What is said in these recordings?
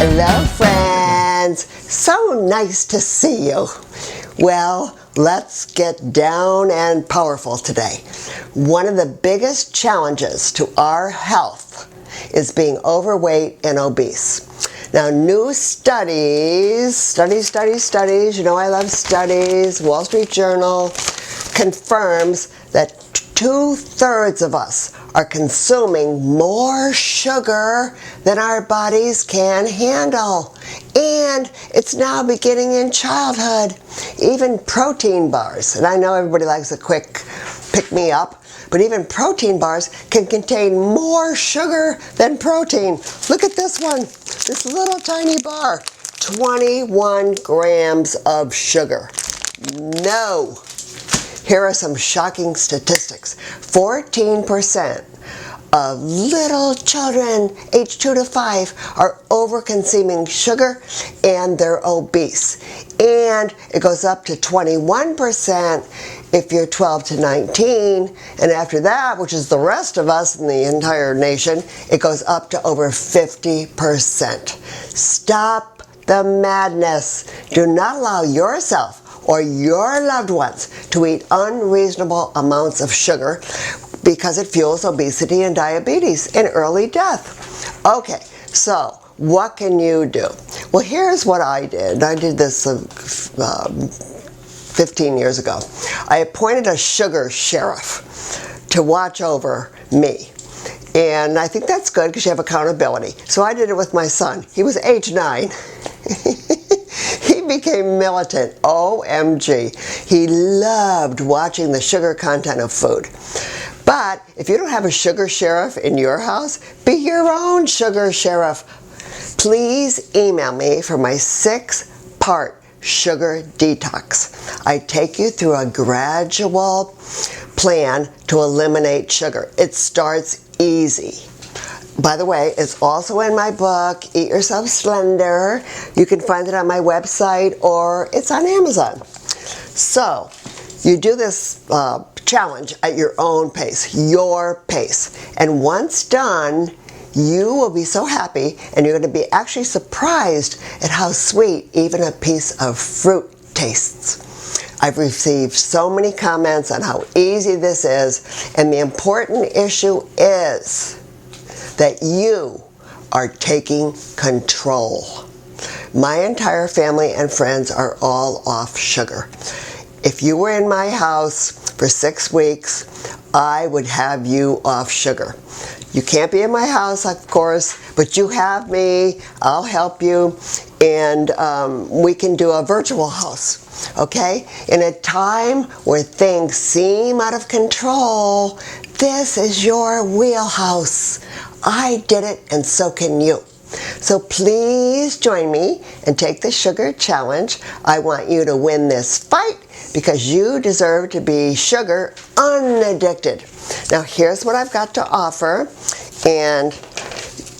Hello, friends. So nice to see you. Well, let's get down and powerful today. One of the biggest challenges to our health is being overweight and obese. Now, new studies, you know I love studies, Wall Street Journal, confirms that 2/3 of us are consuming more sugar than our bodies can handle. And it's now beginning in childhood. Even protein bars, and I know everybody likes a quick pick-me-up, but even protein bars can contain more sugar than protein. Look at this one, this little tiny bar, 21 grams of sugar. No. Here are some shocking statistics. 14% of little children aged 2 to 5 are over-consuming sugar and they're obese. And it goes up to 21% if you're 12 to 19. And after that, which is the rest of us in the entire nation, it goes up to over 50%. Stop the madness. Do not allow yourself or your loved ones to eat unreasonable amounts of sugar because it fuels obesity and diabetes and early death. Okay, so what can you do? Well, here's what I did. I did this 15 years ago. I appointed a sugar sheriff to watch over me. And I think that's good because you have accountability. So I did it with my son. He was age 9. He became militant. OMG. He loved watching the sugar content of food. But if you don't have a sugar sheriff in your house, be your own sugar sheriff. Please email me for my 6-part sugar detox. I take you through a gradual plan to eliminate sugar. It starts easy. By the way, it's also in my book, Eat Yourself Slender. You can find it on my website or it's on Amazon. So, you do this challenge at your own pace, your pace. And once done, you will be so happy and you're going to be actually surprised at how sweet even a piece of fruit tastes. I've received so many comments on how easy this is, and the important issue is that you are taking control. My entire family and friends are all off sugar. If you were in my house for 6 weeks, I would have you off sugar. You can't be in my house, of course, but you have me, I'll help you, and we can do a virtual house, okay? In a time where things seem out of control, this is your wheelhouse. I did it, and so can you. So please join me and take the sugar challenge. I want you to win this fight because you deserve to be sugar unaddicted. Now here's what I've got to offer, and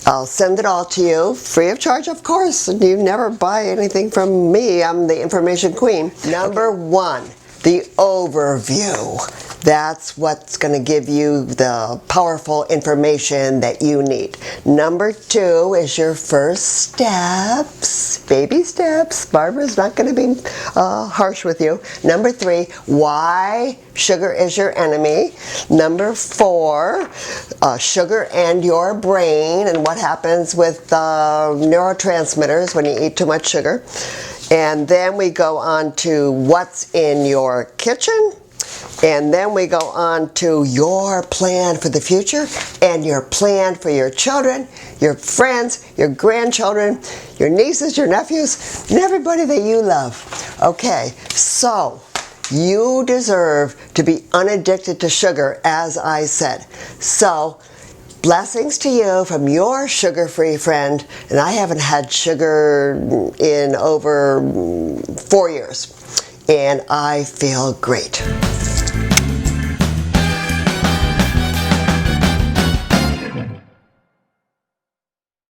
I'll send it all to you free of charge, of course. You never buy anything from me. I'm the information queen. Number 1, the overview. That's what's going to give you the powerful information that you need. Number 2 is your first steps, baby steps. Barbara's not going to be harsh with you. Number 3, why sugar is your enemy. Number 4, sugar and your brain and what happens with neurotransmitters when you eat too much sugar. And then we go on to what's in your kitchen. And then we go on to your plan for the future and your plan for your children, your friends, your grandchildren, your nieces, your nephews, and everybody that you love. Okay, so you deserve to be unaddicted to sugar, as I said. So, blessings to you from your sugar-free friend, and I haven't had sugar in over 4 years, and I feel great.